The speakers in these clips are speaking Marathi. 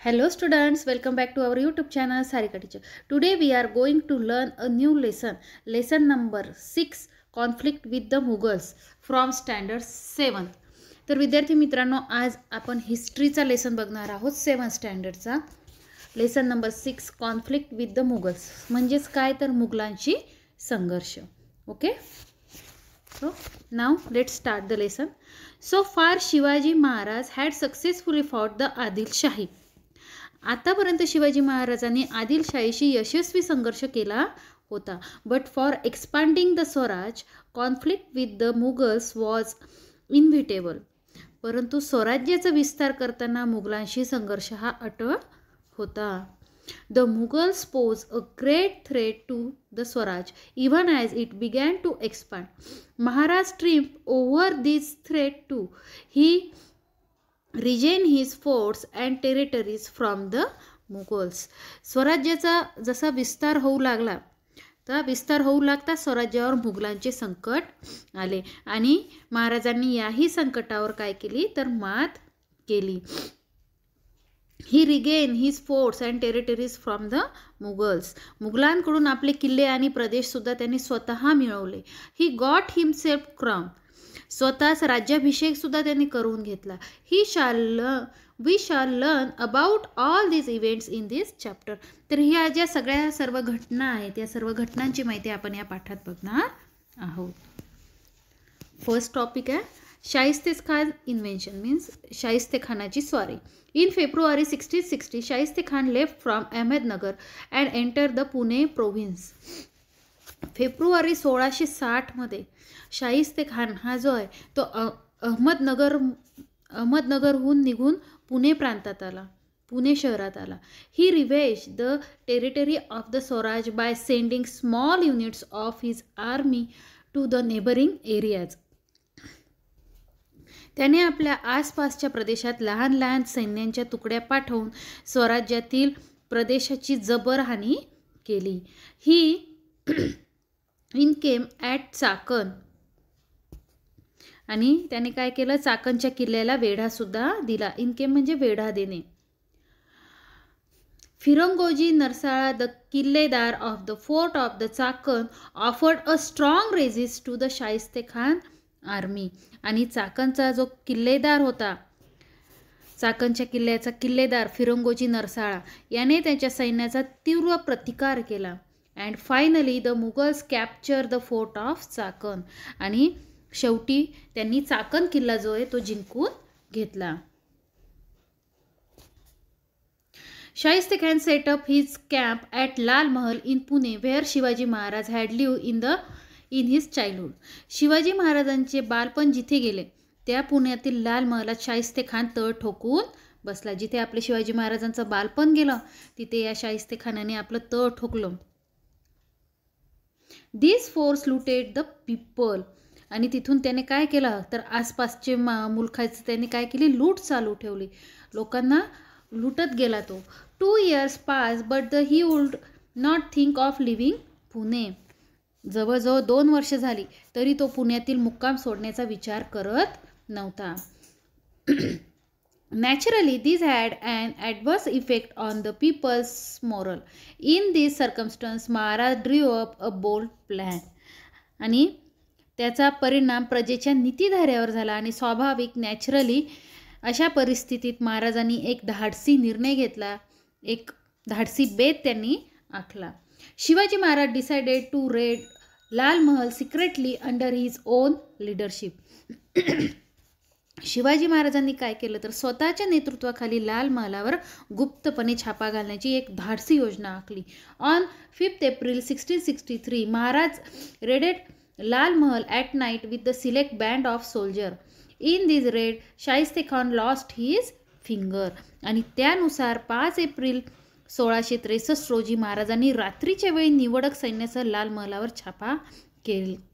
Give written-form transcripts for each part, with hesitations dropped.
Hello students, welcome back to our YouTube channel Sarika Teacher. Today we are going to learn a new lesson number 6, conflict with the Mughals from standard 7. तर विद्यार्थी मित्रांनो, आज आपण हिस्ट्रीचा लेसन बघणार आहोत 7 स्टँडर्डचा. Lesson number 6, conflict with the Mughals. म्हणजेच काय तर मुघलांशी संघर्ष. Okay, so now let's start the lesson. So far Shivaji Maharaj had successfully fought the Adilshahi. आतापर्यंत शिवाजी महाराजांनी आदिलशाहीशी यशस्वी संघर्ष केला होता. But for expanding the Swaraj, conflict with the Mughals was inevitable. परंतु स्वराज्याचा विस्तार करताना मुघलांशी संघर्ष हा अटळ होता. The Mughals pose a great threat to the Swaraj even as it began to expand. Maharaj triumph over this threat to he regain his forts and territories from the Mughals. स्वराज्याचा जसा विस्तार होऊ लागला, तर विस्तार होऊ लागता स्वराज्यावर मुघलांचे संकट आले आणि महाराजांनी याही संकटावर काय केली तर मात केली. He regain his forts and territories from the Mughals. मुघलांकडून आपले किल्ले आणि प्रदेश सुद्धा त्यांनी स्वतः मिळवले. He got himself crown. स्वतःच राज्याभिषेक सुद्धा त्यांनी करून घेतला. We shall learn about all these events in this chapter. तर ह्या ज्या सर्व घटना आहेत, या सर्व घटनांची माहिती आपण या पाठात बघणार आहोत. फर्स्ट टॉपिक आहे शाहिस्तेखान इन्व्हेन्शन, मीन्स शाहिस्तेखानाची स्वारी. In February 1660 Shaista Khan left from Ahmednagar and enter the Pune province. फेब्रुवारी 1660 शाहिस्तेखान हा जो आहे तो अहमदनगरहून निघून पुणे प्रांतात आला, पुणे शहरात आला. He ravage the territory of the Swaraj by sending small units of his army to the neighbouring areas. त्याने आपल्या आसपासच्या प्रदेशात लहान लहान सैन्यांच्या तुकड्या पाठवून स्वराज्यातील प्रदेशाची जबर हानी केली. ही इनकेम ॲट चाकण, आणि त्याने काय केलं, चाकणच्या किल्ल्याला वेढा सुद्धा दिला. इनकेम म्हणजे वेढा देणे. Firangoji Narsala the killedar of the fort of the Chakan offered a strong resist to the Shaista Khan army. आणि चाकणचा जो किल्लेदार होता, चाकणच्या किल्ल्याचा किल्लेदार फिरंगोजी नरसाळा याने त्याच्या सैन्याचा तीव्र प्रतिकार केला. And finally the Mughals capture the fort of Chakan. आणि शेवटी त्यांनी चाकण किल्ला जो आहे तो जिंकून घेतला. Shaista Khan set up his camp at Lal Mahal in Pune where Shivaji Maharaj had live in his childhood. Shivaji महाराजांचे बालपण जिथे गेले त्या पुण्यातील लाल महलात शाहिस्तेखान तळ ठोकून बसला. जिथे आपले शिवाजी महाराजांचं बालपण गेलं तिथे या शाहिस्तेखानाने आपलं तळ ठोकलं. दिस फोर्स लुटेड द पीपल. आणि तिथून त्याने काय केलं तर आसपासचे मुलखाचे त्याने काय केली, लूट चालू ठेवली. लोकांना लुटत गेला तो. 2 years pass but he would not think of living Pune. जवळजवळ 2 वर्ष झाली तरी तो पुण्यातील मुक्काम सोडण्याचा विचार करत नव्हता. Naturally, this had an adverse effect on the people's moral. In this circumstance, Maharaj drew up a bold plan. आणि त्याचा परिणाम प्रजेच्या नीतिधाऱ्यावर झाला. आणि स्वाभाविक नॅचरली अशा परिस्थितीत महाराजांनी एक धाडसी निर्णय घेतला, एक धाडसी बेत त्यांनी आखला. Shivaji Maharaj decided to raid Lal Mahal secretly under his own leadership. Shivaji महाराजांनी काय केलं तर स्वतःच्या नेतृत्वाखाली लाल महालावर गुप्तपणे छापा घालण्याची एक धाडसी योजना आखली. On 5 April 1663 Maharaj raided Lal Mahal at night with the select band of soldier. In this raid Shaista Khan lost his finger. आणि त्यानुसार 5 एप्रिल 1663 रोजी महाराजांनी रात्रीच्या वेळी निवडक सैन्यासह लाल महलावर छापा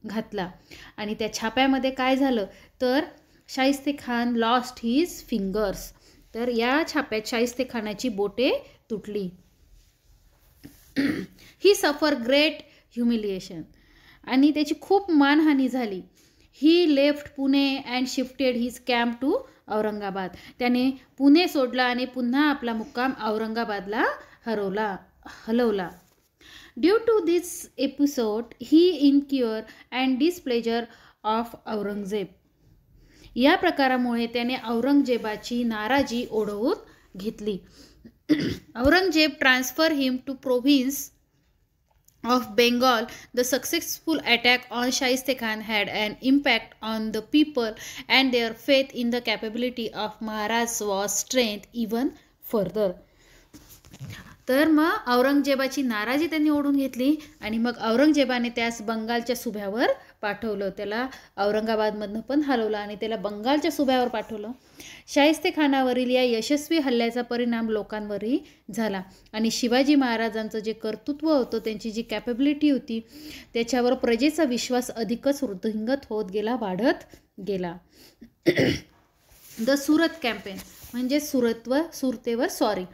घातला. आणि त्या छाप्यामध्ये काय झालं तर शाहिस्तेखान लॉस्ट हिज फिंगर्स. तर या छाप्यात शाहिस्तेखानाची बोटे तुटली. ही सफर ग्रेट ह्युमिलिएशन. आणि त्याची खूप मानहानी झाली. He left Pune and shifted his camp to Aurangabad. त्याने पुणे सोडला आणि पुन्हा आपला मुक्काम औरंगाबादला हलवला. Due to this episode he incur and displeasure of Aurangzeb. या प्रकारामुळे त्याने औरंगजेबाची नाराजी ओढवून घेतली. Aurangzeb transfer him to province of Bengal. The successful attack on Shaiste Khan had an impact on the people and their faith in the capability of Maharaj was strengthened even further. तर मग औरंगजेबाची नाराजी त्यांनी ओढून घेतली आणि मग औरंगजेबाने त्यास बंगालच्या सुभ्यावर पाठवलं. त्याला औरंगाबादमधनं पण हलवलं आणि त्याला बंगालच्या सुभ्यावर पाठवलं. शाहिस्ते खानावरील या यशस्वी हल्ल्याचा परिणाम लोकांवरही झाला आणि शिवाजी महाराजांचं जे कर्तृत्व होतं, त्यांची जी कॅपेबिलिटी होती, त्याच्यावर प्रजेचा विश्वास अधिकच वृद्धिंगत होत गेला, वाढत गेला. द सुरत कॅम्पेन म्हणजे सुरतेवर स्वारी.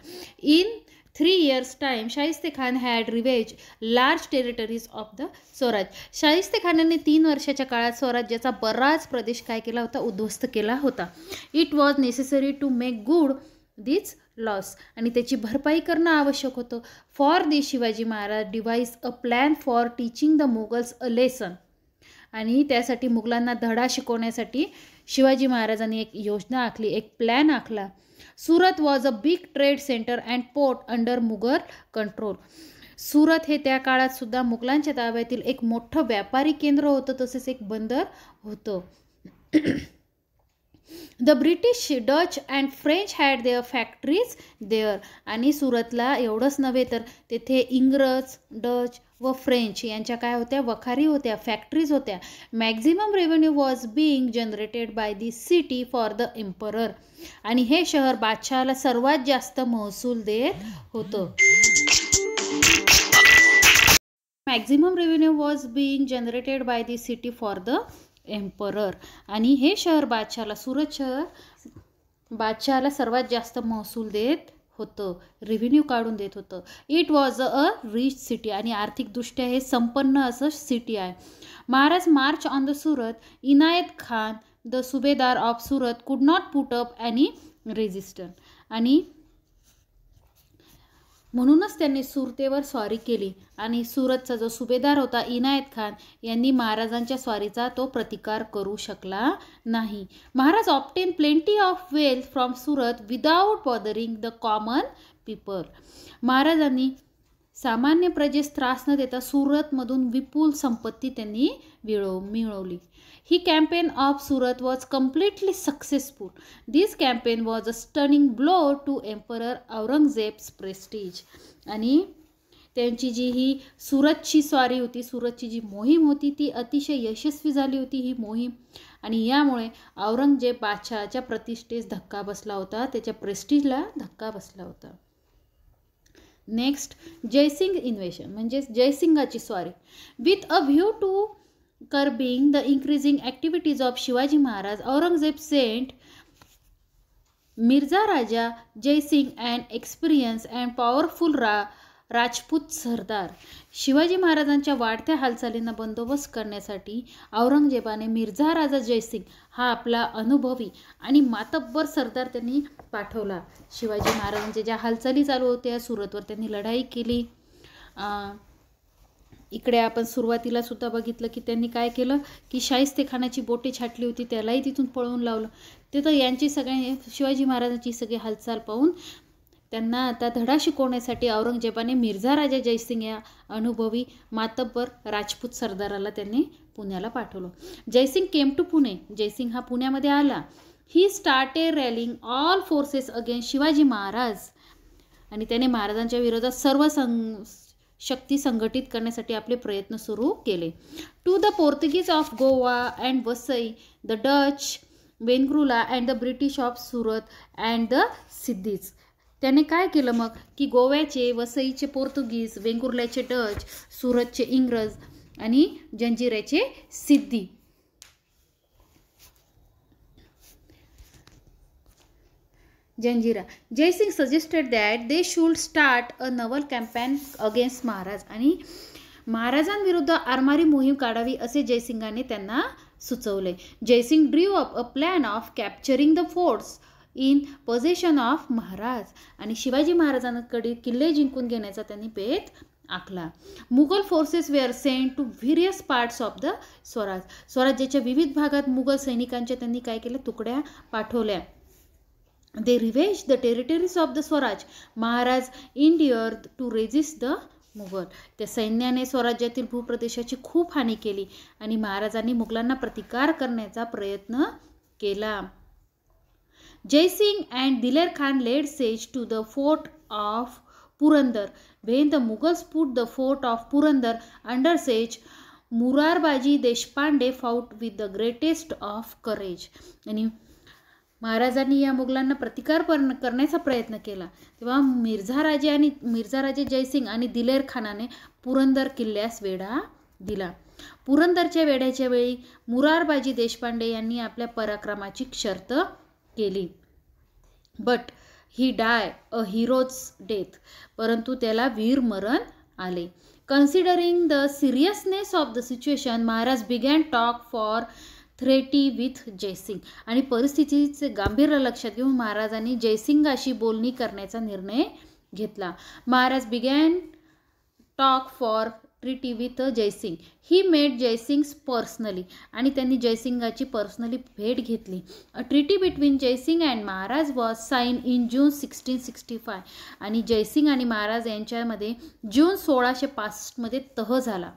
In 3 years time, Shaista Khan had ravage large territories of the Swaraj. Shaista खानाने 3 वर्षाच्या काळात स्वराज्याचा बराच प्रदेश काय केला होता, उद्ध्वस्त केला होता. It was necessary to make good this loss. आणि त्याची भरपाई करणं आवश्यक होतं. For this Shivaji Maharaj devise a plan for teaching the Mughals a lesson. आणि त्यासाठी मुघलांना धडा शिकवण्यासाठी शिवाजी महाराजांनी एक योजना आखली, एक प्लॅन आखला. Surat was a big trade centre and port under Mughal control. Surat हे त्या काळात सुद्धा मुघलांच्या ताब्यातील एक मोठं व्यापारी केंद्र होतं, तसेच एक बंदर होतं. The British, Dutch and French had their factories there. आणि सुरतला एवढंच नव्हे तर तेथे इंग्रज, डच व फ्रेंच यांच्या काय होत्या, वखारी होत्या, फॅक्टरीज होत्या. Maximum revenue was being generated by the city for the emperor. आणि हे शहर बादशहाला सर्वात जास्त महसूल देत होतं. Maximum revenue was being generated by the city for the emperor. आणि हे शहर सुरत शहर बादशहाला सर्वात जास्त महसूल देत होतं, रेव्हेन्यू काढून देत होतं. It was a rich city. आणि आर्थिकदृष्ट्या हे संपन्न असं सिटी आहे. Maharaj march on the Surat. Inayat Khan the सुभेदार ऑफ सुरत कुड not put up any resistance. आणि म्हणूनच त्यांनी सुरतेवर स्वारी केली आणि सुरतचा जो सुभेदार होता इनायत खान यांनी महाराजांच्या स्वारीचा तो प्रतिकार करू शकला नाही. Maharaj obtain plenty of wealth from Surat without bothering the common people. महाराजांनी सामान्य प्रजेस त्रास न देता सुरतमधून विपुल संपत्ती त्यांनी मिळवली. He campaign of Surat was completely successful. This campaign was a stunning blow to emperor Aurangzeb's prestige. आणि त्यांची जी ही सुरतची स्वारी होती, सुरतची जी मोहीम होती, ती अतिशय यशस्वी झाली होती ही मोहीम. आणि यामुळे औरंगजेब बादशहाच्या प्रतिष्ठेस धक्का बसला होता, त्याच्या प्रेस्टीजला धक्का बसला होता. नेक्स्ट, जयसिंग इन्व्हेशन म्हणजे जयसिंगाची स्वारी. With a view to curbing the increasing activities of Shivaji Maharaj, Aurangzeb sent Mirza Raja Jai Singh, an experienced and powerful Rajput sardar. Shivaji महाराजांच्या वाढत्या हालचालींना बंदोबस्त करण्यासाठी औरंगजेबाने मिर्झा राजा जयसिंग हा आपला अनुभवी आणि मातब्बर सरदार त्यांनी पाठवला. शिवाजी महाराजांच्या ज्या हालचाली चालू होत्या, सुरतवर त्यांनी लढाई केली. इकडे आपण सुरुवातीला सुद्धा बघितलं की त्यांनी काय केलं की शाहिस्ते खानाची बोटे छाटली होती, त्यालाही तिथून पळवून लावलं. तिथं यांची सगळ्या शिवाजी महाराजांची सगळी हालचाल पाहून त्यांना आता धडा शिकवण्यासाठी औरंगजेबाने मिर्झा राजा जयसिंग या अनुभवी मातब्बर राजपूत सरदाराला त्यांनी पुण्याला पाठवलं. Jai Singh came to Pune. जयसिंग हा पुण्यामध्ये आला. He started rallying all forces against Shivaji Maharaj. आणि त्याने महाराजांच्या विरोधात सर्व शक्ती संघटित करण्यासाठी आपले प्रयत्न सुरू केले. To the Portuguese of Goa and Vasai, the Dutch Vengurla and the British of Surat and the Siddis. त्याने काय केलं मग की गोव्याचे, वसईचे पोर्तुगीज, वेंगुर्ल्याचे डच, सुरतचे इंग्रज आणि जंजिऱ्याचे Siddi. Janjira. Jai Singh suggested that they should start a naval campaign against Maharaj. आणि महाराजांविरुद्ध आरमारी मोहीम काढावी असे जयसिंगाने त्यांना सुचवले. Jai Singh drew up a plan of capturing the forts in possession of Maharaj. आणि शिवाजी महाराजांकडे किल्ले जिंकून घेण्याचा त्यांनी बेत आखला. Mughal forces were sent to various parts of the Swaraj. स्वराज्याच्या विविध भागात मुघल सैनिकांच्या त्यांनी काय केलं, तुकड्या पाठवल्या. दे ravage the territories of the Swaraj. Maharaj endeavour to resist the Mughal. त्या सैन्याने स्वराज्यातील भूप्रदेशाची खूप हानी केली आणि महाराजांनी मुघलांना प्रतिकार करण्याचा प्रयत्न केला. Jaisingh and Diler Khan led siege to the fort of Purandar. When the Mughals put the fort of Purandar under siege, Murarbaji Deshpande fought with the greatest of courage. आणि महाराजांनी या मुघलांना प्रतिकार करण्याचा प्रयत्न केला. तेव्हा मिर्झाराजे जयसिंग आणि दिलेर खानाने पुरंदर किल्ल्यास वेढा दिला. पुरंदरच्या वेढ्याच्या वेळी मुरारबाजी देशपांडे यांनी आपल्या पराक्रमाची शर्त केली. But he die a hero's death. परंतु त्याला वीर मरण आले. Considering the seriousness of the situation, Maharaj began talk for treaty with Jai Singh. आणि परिस्थितीचे गांभीर्य लक्षात घेऊन महाराजांनी जयसिंगाशी बोलणी करण्याचा निर्णय घेतला. Maharaj began talk for treaty with Jai Singh. He met Jai Singh personally. आणि त्यांनी जयसिंगाची पर्सनली भेट घेतली. A treaty between Jai Singh and Maharaj was sign in June 1665. आणि जयसिंग आणि महाराज यांच्यामध्ये जून 1665 मध्ये तह झाला.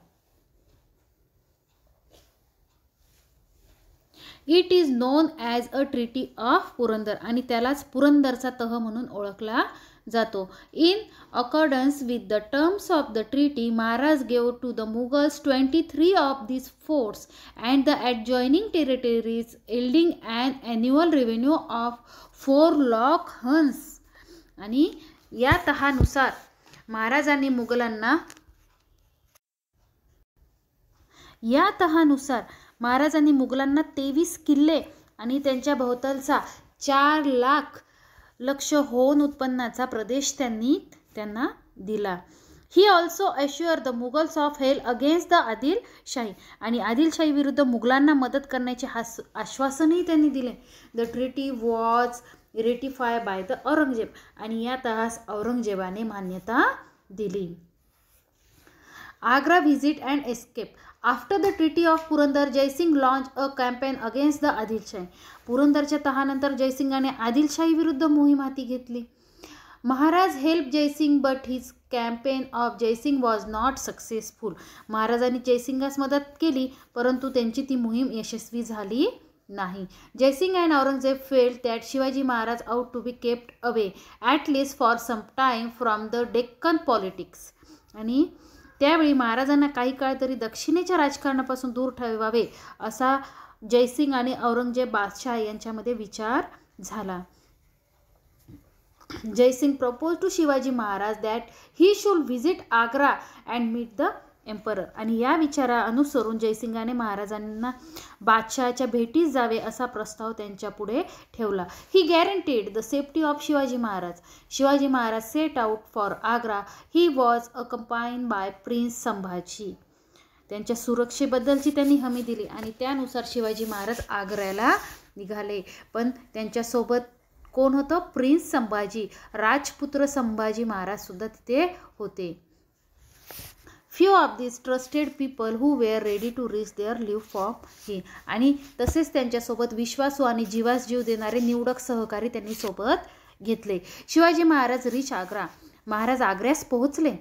It is known as a treaty of Purandar. आणि त्यालाच पुरंदरचा तह म्हणून ओळखला जातो. In accordance with the terms of the treaty, Maharaj gave to the Mughals 23 of these forts and the adjoining territories, yielding an annual revenue of 4 lakh huns. आणि या तहानुसार महाराजांनी मुघलांना 23 किल्ले आणि त्यांच्या भोवतालचा 4 लाख लक्ष होऊन उत्पन्नाचा प्रदेश त्यांना दिला. He also assure the Mughals of help against the Adilshahi. आणि आदिलशाही विरुद्ध मुघलांना मदत करण्याचे आश्वासनही त्यांनी दिले. The treaty was ratify by the Aurangzeb. आणि या तहास औरंगजेबाने मान्यता दिली. Agra visit and escape. After the treaty of Purandar, Jai Singh launch a campaign against the Adilshahi. पुरंदरच्या तहानंतर जयसिंगाने आदिलशाही विरुद्ध मोहीम हाती घेतली. Maharaj help Jai Singh but his campaign of Jai Singh was not successful. महाराजांनी जयसिंगास मदत केली परंतु त्यांची ती मोहीम यशस्वी झाली नाही. Jaisingh and Aurangzeb felt that Shivaji Maharaj ought to be kept away at least for some time from the Deccan politics. आणि त्यावेळी महाराजांना काही काळ तरी दक्षिणेच्या राजकारणापासून दूर ठेवावे असा जयसिंग आणि औरंगजेब बादशाह यांच्यामध्ये विचार झाला. Jaisingh propose to Shivaji Maharaj that he should visit Agra and meet the emperor. आणि या विचारा अनुसरून जयसिंगाने महाराजांना बादशहाच्या भेटीस जावे असा प्रस्ताव त्यांच्या पुढे ठेवला. He guaranteed the safety of Shivaji Maharaj. Shivaji Maharaj set out for Agra. He was accompanied by prince Sambhaji. त्यांच्या सुरक्षेबद्दलची त्यांनी हमी दिली आणि त्यानुसार शिवाजी महाराज आग्र्याला निघाले. पण त्यांच्यासोबत कोण होतं? प्रिन्स संभाजी. राजपुत्र संभाजी महाराज सुद्धा तिथे होते. Few of this trusted people who were ready to risk their live for he. आणि तसेच त्यांच्यासोबत विश्वासू आणि जीवास जीव देणारे निवडक सहकारी त्यांनी सोबत घेतले. शिवाजी महाराज रिच आग्रा. महाराज आग्र्यास पोहोचले.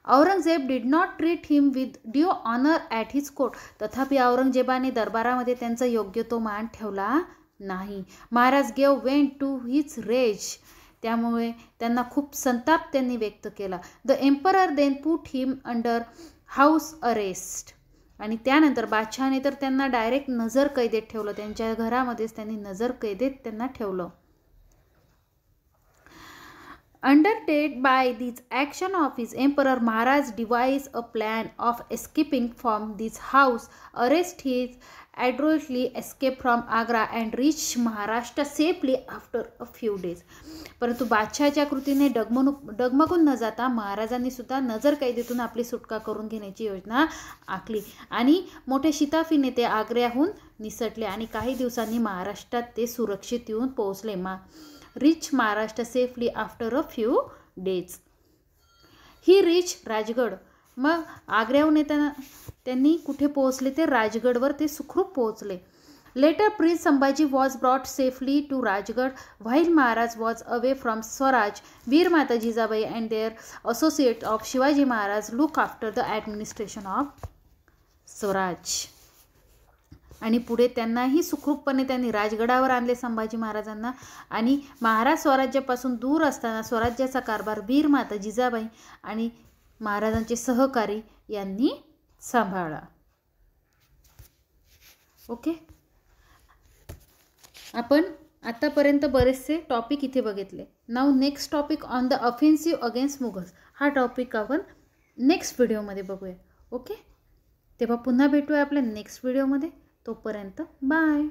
Aurangzeb did not treat him with due honour at his court. तथापि औरंगजेबाने दरबारामध्ये त्यांचा योग्य तो मान ठेवला नाही. Maharaj gave went to his rage. त्यामुळे त्यांना खूप संताप त्यांनी व्यक्त केला. The emperor then put him under house arrest. आणि त्यानंतर बादशहाने तर त्यांना डायरेक्ट नजर कैदेत ठेवलं. त्यांच्या घरामध्येच त्यांनी नजर कैदेत त्यांना ठेवलं. Undeterred by this action of his emperor, Maharaj devised a plan of escaping from this house, arrest his adroitly escape from Agra and reach Maharashtra safely after a few days. परंतु बादशाहच्या कृतीने डगमगून न जाता महाराजांनी सुद्धा नजरकैदेतून आपली सुटका करून घेण्याची योजना आखली आणि मोठ्या शिताफीने ते आग्र्याहून निसटले आणि काही दिवसांनी महाराष्ट्रात ते सुरक्षित येऊन पोहोचले. reach Maharashtra safely after a few days. He reached Rajgad. मग आग्र्याहून येताना त्यांनी कुठे पोहोचले ते राजगडवर ते सुखरूप पोहोचले. Later Prince Sambhaji was brought safely to Rajgarh while Maharaj was away from Swaraj. Veer Mata Jijabai and their associates of Shivaji Maharaj look after the administration of Swaraj. आणि पुढे त्यांनाही सुखरूपपणे त्यांनी राजगडावर आणले संभाजी महाराजांना आणि महाराज स्वराज्यापासून दूर असताना स्वराज्याचा कारभार वीर माता जिजाबाई आणि महाराजांचे सहकारी यांनी सांभाळला. ओके, आपण आतापर्यंत बरेचसे टॉपिक इथे बघितले. Now next topic on the offensive against Mughals. हा टॉपिक आपण नेक्स्ट व्हिडिओमध्ये बघूया. ओके, तेव्हा पुन्हा भेटूया आपल्या नेक्स्ट व्हिडिओमध्ये. तोपर्यंत बाय.